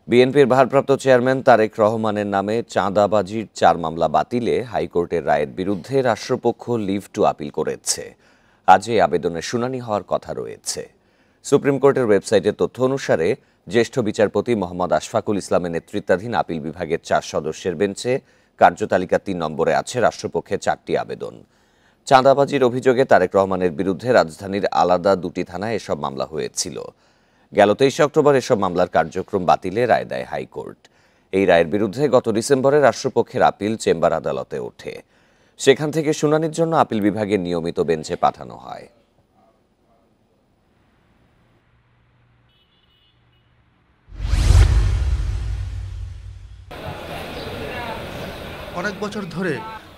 বিএনপির ভারপ্রাপ্ত চেয়ারম্যান তারেক রহমানের নামে চাঁদাবাজির 4 মামলা বাতিলে হাইকোর্টের রায়ের বিরুদ্ধে রাষ্ট্রপক্ষ লিভ টু আপিল করেছে। আজ এই আবেদনের শুনানি হওয়ার কথা রয়েছে। সুপ্রিম কোর্টের ওয়েবসাইটের তথ্য অনুসারে জ্যেষ্ঠ বিচারপতি মোহাম্মদ আশফাকুল ইসলামের নেতৃত্বাধীন আপিল বিভাগের 4 সদস্যের বেঞ্চে কার্যতালিকা 3 নম্বরে আছে রাষ্ট্রপক্ষের 4টি আবেদন। চাঁদাবাজির অভিযোগে তারেক রহমানের বিরুদ্ধে রাজধানীর আলাদা 2টি থানায় এসব মামলা হয়েছিল। গেল 23 অক্টোবর এসব মামলার কার্যক্রম বাতিলে রায় দেয় হাইকোর্ট। এই রায়ের বিরুদ্ধে গত ডিসেম্বরে রাষ্ট্রপক্ষের আপিল চেম্বার আদালতে ওঠে। সেখান থেকে শুনানির জন্য আপিল বিভাগের নিয়মিত বেঞ্চে পাঠানো হয়। অনেক বছর ধরে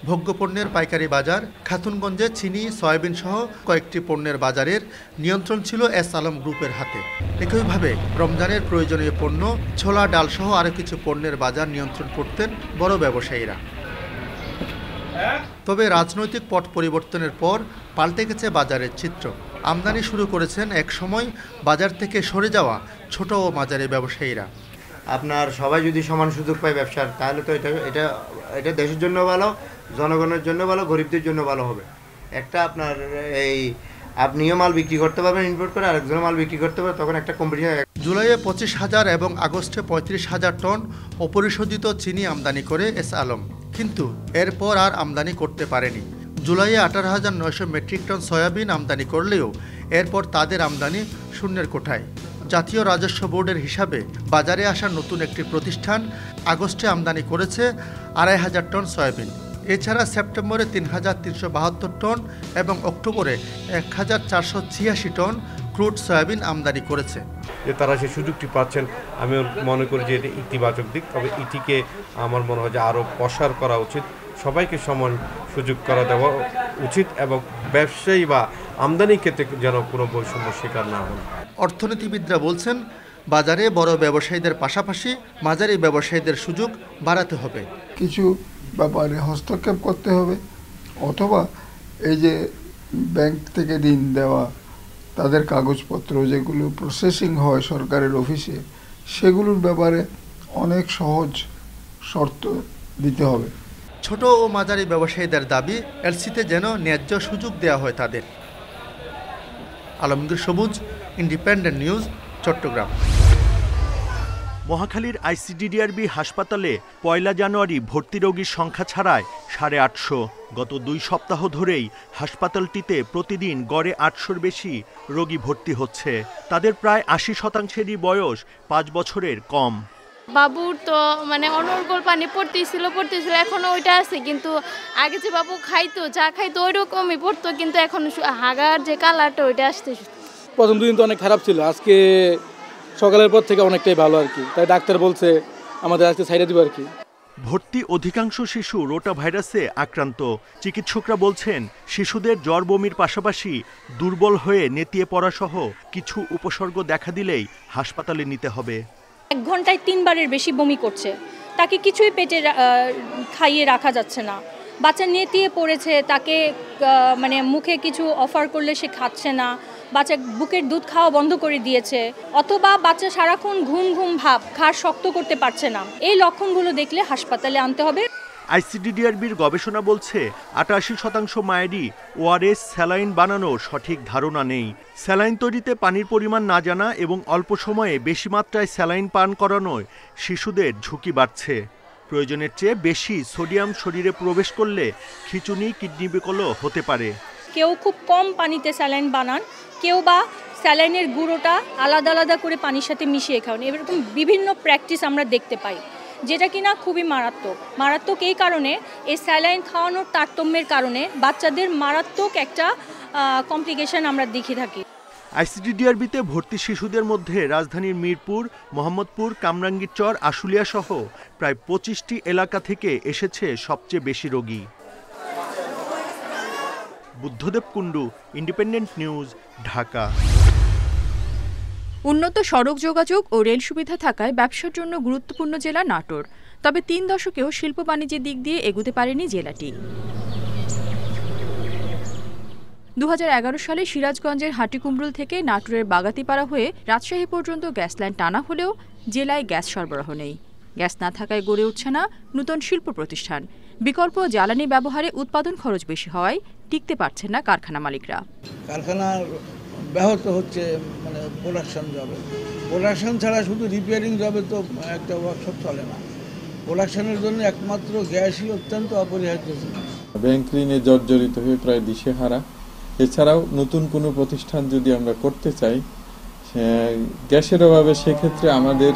ভোগ্যপণ্যের পাইকারি বাজার খাতুনগঞ্জে চিনি, সয়াবিন সহ কয়েকটি পণ্যের বাজারের নিয়ন্ত্রণ ছিল এস আলম গ্রুপের হাতে। একইভাবে রমজানের প্রয়োজনীয় পণ্য, ছোলা, ডাল সহ আরও কিছু পণ্যের বাজার নিয়ন্ত্রণ করতেন বড় ব্যবসায়ীরা। তবে রাজনৈতিক পট পরিবর্তনের পর পাল্টে গেছে বাজারের চিত্র। আমদানি শুরু করেছেন এক সময় বাজার থেকে সরে যাওয়া ছোট ও মাঝারি ব্যবসায়ীরা। আপনার সবাই যদি সমান সুযোগ পায় ব্যবসার, তাহলে তো এটা দেশের জন্য ভালো, জনগণের জন্য ভালো, গরিবদের জন্য ভালো হবে। একটা আপনার আপনিও মাল বিক্রি করতে পারবেন ইম্পোর্ট করে, আরেকজনও মাল বিক্রি করতে পারবে, তখন একটা কম্পিটিশন। জুলাইয়ে 25,000 এবং আগস্টে 35,000 টন অপরিশোধিত চিনি আমদানি করে এস আলম, কিন্তু এরপর আর আমদানি করতে পারেনি। জুলাইয়ে 18,900 মেট্রিক টন সয়াবিন আমদানি করলেও এরপর তাদের আমদানি শূন্যের কোঠায়। জাতীয় রাজস্ব বোর্ডের হিসাবে বাজারে আসা নতুন একটি প্রতিষ্ঠান আগস্টে আমদানি করেছে 2,500 টন সয়াবিন। এছাড়া সেপ্টেম্বরে 3,372 টন এবং অক্টোবরে 1,486 টন ক্রুড সয়াবিন আমদানি করেছে। যে তারা সেই সুযোগটি পাচ্ছেন, আমি মনে করি যে এটা ইতিবাচক দিক। তবে এটিকে আমার মনে হয় যে আরও প্রসার করা উচিত, সবাইকে সমান সুযোগ করা দেওয়া উচিত এবং ব্যবসায়ী বা আমদানি ক্ষেত্রে যেন কোনো বৈষম্য শিকার না হন। অর্থনীতিবিদরা বলছেন, বাজারে বড় ব্যবসায়ীদের পাশাপাশি মাঝারি ব্যবসায়ীদের সুযোগ বাড়াতে হবে। কিছু ব্যাপারে হস্তক্ষেপ করতে হবে, অথবা এই যে ব্যাংক থেকে ঋণ দেওয়া, তাদের কাগজপত্র যেগুলো প্রসেসিং হয় সরকারের অফিসে, সেগুলোর ব্যাপারে অনেক সহজ শর্ত দিতে হবে। ছোট ও মাঝারি ব্যবসায়ীদের দাবি, এলসিতে যেন ন্যায্য সুযোগ দেওয়া হয় তাদের। আলমগীর সবুজ, ইন্ডিপেন্ডেন্ট নিউজ, চট্টগ্রাম। মহাখালীর আইসিডিডিআরবি হাসপাতালে 1 জানুয়ারি ভর্তি রোগীর সংখ্যা ছাড়ায় 850। গত 2 সপ্তাহ ধরেই হাসপাতালটিতে প্রতিদিন গড়ে 800-র বেশি রোগী ভর্তি হচ্ছে। তাদের প্রায় 80%-এরই বয়স 5 বছরের কম। বাবুর তো অনর্গল পানি পড়তেছিল, এখনো ওইটা আছে, কিন্তু আগে যে বাবু খাইতো, যা খাইতো ওই রকমই পড়তো, কিন্তু এখন হাগার যে কালারটা ওইটা আসতে। প্রথম দুদিন তো অনেক খারাপ ছিল, আজকে সকালের পর থেকে অনেকটাই ভালো আর কি। তাই ডাক্তার বলছে আমাদের আজকে ছাইড়া দিব আর কি। ভর্তি অধিকাংশ শিশু রোটা ভাইরাসে আক্রান্ত। চিকিৎসকরা বলছেন, শিশুদের জ্বর, বমির পাশাপাশি দুর্বল হয়ে নেতিয়ে পড়া সহ কিছু উপসর্গ দেখা দিলেই হাসপাতালে নিতে হবে। 1 ঘন্টায় 3 বারের বেশি বমি করছে, তাকে কিছুই পেটে খাইয়ে রাখা যাচ্ছে না। বাচ্চা নেতিয়ে পড়েছে, তাকে মুখে কিছু অফার করলে সে খাচ্ছে না, বাচ্চা বুকের দুধ খাওয়া বন্ধ করে দিয়েছে, অথবা বাচ্চা সারাক্ষণ ঘুম ঘুম ভাব, ঘাড় শক্ত করতে পারছে না। এই লক্ষণগুলো দেখলে হাসপাতালে আনতে হবে। আইসিডিডিআরবির গবেষণা বলছে 88% মায়েরই ওআরএস স্যালাইন বানানোর সঠিক ধারণা নেই। স্যালাইন তৈরিতে পানির পরিমাণ না জানা এবং অল্প সময়ে বেশি মাত্রায় স্যালাইন পান করানোয় শিশুদের ঝুঁকি বাড়ছে। প্রয়োজনের চেয়ে বেশি সোডিয়াম শরীরে প্রবেশ করলে খিঁচুনি, কিডনি বিকলও হতে পারে। কেউ খুব কম পানিতে স্যালাইন বানান, কেউ বা স্যালাইনের গুঁড়োটা আলাদা আলাদা করে পানির সাথে মিশিয়ে খাওয়ান। এরকম বিভিন্ন প্র্যাকটিস আমরা দেখতে পাই, যেটা কিনা খুবই মারাত্মক। এই কারণে এই স্যালাইন খাওয়ানোর তারতম্যের কারণে বাচ্চাদের মারাত্মক একটা কমপ্লিকেশন আমরা দেখে থাকি। আইসিডিডিআরবিতে ভর্তি শিশুদের মধ্যে রাজধানীর মিরপুর, মোহাম্মদপুর, কামরাঙ্গীরচর, আশুলিয়া সহ প্রায় 25টি এলাকা থেকে এসেছে সবচেয়ে বেশি রোগী। Buddhadeb Kundu, independent news, Dhaka. উন্নত সড়ক যোগাযোগ ও রেল সুবিধা থাকায় ব্যবসার জন্য গুরুত্বপূর্ণ জেলা নাটোর। তবে 3 দশকেও শিল্প বাণিজ্যের দিক দিয়ে এগুতে পারেনি জেলাটি। 2011 সালে সিরাজগঞ্জের হাটিকুমরুল থেকে নাটোরের বাগাতিপাড়া হয়ে রাজশাহী পর্যন্ত গ্যাস লাইন টানা হলেও জেলায় গ্যাস সরবরাহ নেই। গ্যাস না থাকায় গড়ে উঠছে না নতুন শিল্প প্রতিষ্ঠান। বিকল্প জ্বালানি ব্যবহারে উৎপাদন খরচ বেশি হওয়ায় টিকতে পারছেন না কারখানা মালিকরা। কারখানার ব্যাহত হচ্ছে, মানে প্রোডাকশন জবে, প্রোডাকশন ছাড়া শুধু রিপেয়ারিং জবে তো একটা ওয়ার্কশপ চলে না। প্রোডাকশনের জন্য একমাত্র গ্যাসই অত্যন্ত অপরিহার্য। ব্যাংক ঋণে জর্জরিত হয়ে প্রায় দিশেহারা। এছাড়াও নতুন কোনো প্রতিষ্ঠান যদি আমরা করতে চাই গ্যাসের অভাবে, সেক্ষেত্রে আমাদের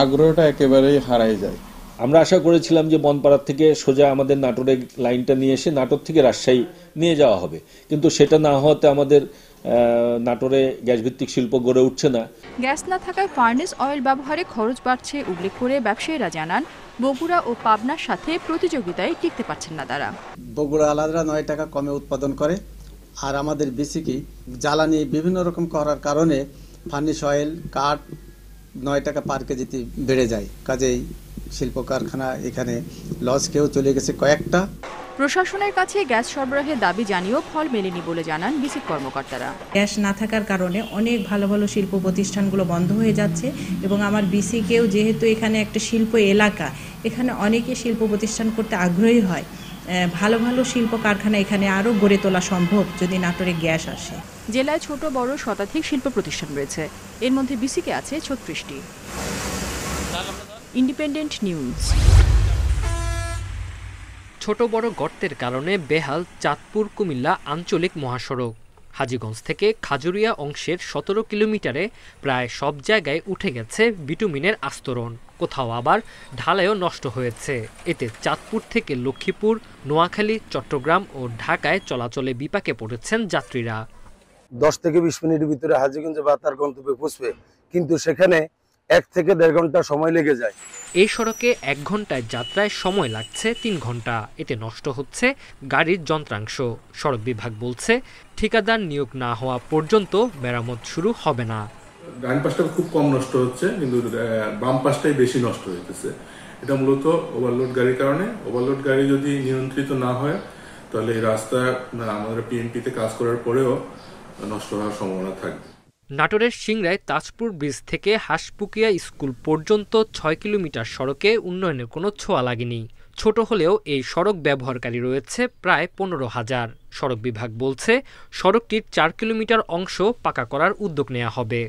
আগ্রহটা একেবারেই হারাই যায়। আমরা আশা করেছিলাম যে বনপাড়া থেকে সোজা আমাদের নাটোরের লাইনটা নিয়ে এসে নাটোর থেকে রাজশাহী নিয়ে যাওয়া হবে, কিন্তু সেটা না হওয়াতে আমাদের নাটোরে গ্যাস ভিত্তিক শিল্প গড়ে উঠছে না। গ্যাস না থাকায় ফার্নেস অয়েল ব্যবহারে খরচ বাড়ছে উল্লেখ করে ব্যবসায়ীরা জানান, বগুড়া ও পাবনার সাথে প্রতিযোগিতায় টিকতে পারছেন না তারা। বগুড়া আলাদা 9 টাকা কমে উৎপাদন করে, আর আমাদের বিসিকি জ্বালানি বিভিন্ন রকম করার কারণে ফার্নেস অয়েল কাঠ 9 টাকা পার কেজিতে বেড়ে যায়। কাজেই শিল্প কারখানা এখানে লস খেয়েও চলে গেছে কয়েকটা। প্রশাসনের কাছে গ্যাস সরবরাহের দাবি জানিয়েও ফল মেলেনি বলে জানান বিসিক কর্মকর্তারা। গ্যাস না থাকার কারণে অনেক ভালো ভালো শিল্প প্রতিষ্ঠানগুলো বন্ধ হয়ে যাচ্ছে এবং আমার বিসিকেও যেহেতু এখানে একটা শিল্প এলাকা, এখানে অনেকে শিল্প প্রতিষ্ঠান করতে আগ্রহী হয়। ভালো ভালো শিল্প কারখানা এখানে আরও গড়ে তোলা সম্ভব যদি নাটোরে গ্যাস আসে। জেলায় ছোট বড় শতাধিক শিল্প প্রতিষ্ঠান রয়েছে, এর মধ্যে বিসিকে আছে 36টি। Independent news. ছোট বড় গর্তের কারণে বেহাল চাঁদপুর কুমিল্লা আঞ্চলিক মহাসড়ক। হাজীগঞ্জ থেকে খাজুরিয়া অংশের 17 কিলোমিটারে প্রায় সব জায়গায় উঠে গেছে বিটুমিনের আস্তরণ, কোথাও আবার ঢালাইও নষ্ট হয়েছে। এতে চাঁদপুর থেকে লক্ষ্মীপুর, নোয়াখালী, চট্টগ্রাম ও ঢাকায় চলাচলে বিপাকে পড়েছেন যাত্রীরা। 10 থেকে 20 মিনিটের ভিতরে হাজীগঞ্জে বা তার গন্তব্যে পৌঁছবে, কিন্তু সেখানে 1 থেকে 1.5 ঘন্টা সময় লেগে যায়। এই সড়কে 1 ঘন্টায় যাত্রায় সময় লাগছে 3 ঘন্টা। এতে নষ্ট হচ্ছে গাড়ির যন্ত্রাংশ। সড়ক বিভাগ বলছে, ঠিকাদার নিয়োগ না হওয়া পর্যন্ত মেরামত শুরু হবে না। ডান পাশটা খুব কম নষ্ট হচ্ছে, কিন্তু বাম পাশটাই বেশি নষ্ট হইতেছে। এটা মূলত ওভারলোড গাড়ির কারণে। ওভারলোড গাড়ি যদি নিয়ন্ত্রিত না হয় তাহলে এই রাস্তা আমাদের পিএমপিতে কাজ করার পরেও নষ্ট হওয়ার সম্ভাবনা থাকবে। নাটোরের সিংড়ায় তাজপুর ব্রিজ থেকে হাঁসপুকিয়া স্কুল পর্যন্ত 6 কিলোমিটার সড়কে উন্নয়নের কোনো ছোঁয়া লাগেনি। ছোট হলেও এই সড়ক ব্যবহারকারী রয়েছে প্রায় 15,000। সড়ক বিভাগ বলছে, সড়কটির 4 কিলোমিটার অংশ পাকা করার উদ্যোগ নেওয়া হবে।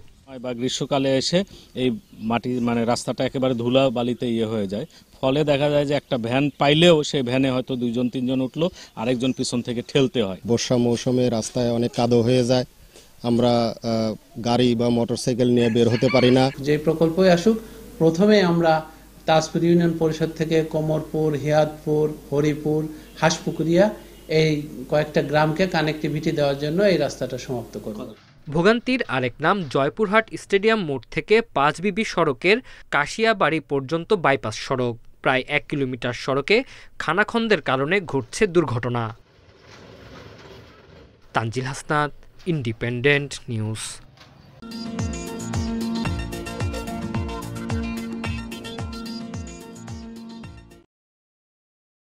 বা গ্রীষ্মকালে এসে এই মাটি রাস্তাটা একেবারে ধুলা বালিতে হয়ে যায়, ফলে দেখা যায় যে একটা ভ্যান পাইলেও সেই ভ্যানে হয়তো 2-3জন উঠলো, আরেকজন পিছন থেকে ঠেলতে হয়। বর্ষা মৌসুমে রাস্তায় অনেক কাদো হয়ে যায়, আমরা গাড়ি বা মোটরসাইকেল নিয়ে বের হতে পারি না। যে প্রকল্পই আসুক, প্রথমে আমরা তাজপুর ইউনিয়ন পরিষদ থেকে কোমরপুর, হিয়াদপুর, হরিপুর, হাঁসপুকুরিয়া এই কয়েকটা গ্রামকে কানেক্টিভিটি দেওয়ার জন্য এই রাস্তাটা সমাপ্ত করব। ভোগান্তির আরেক নাম জয়পুরহাট স্টেডিয়াম মোড় থেকে 5 বিবি সড়কের কাশিয়াবাড়ি পর্যন্ত বাইপাস সড়ক। প্রায় 1 কিলোমিটার সড়কে খানাখন্দের কারণে ঘটছে দুর্ঘটনা। Tanzil Hasnat, independent news.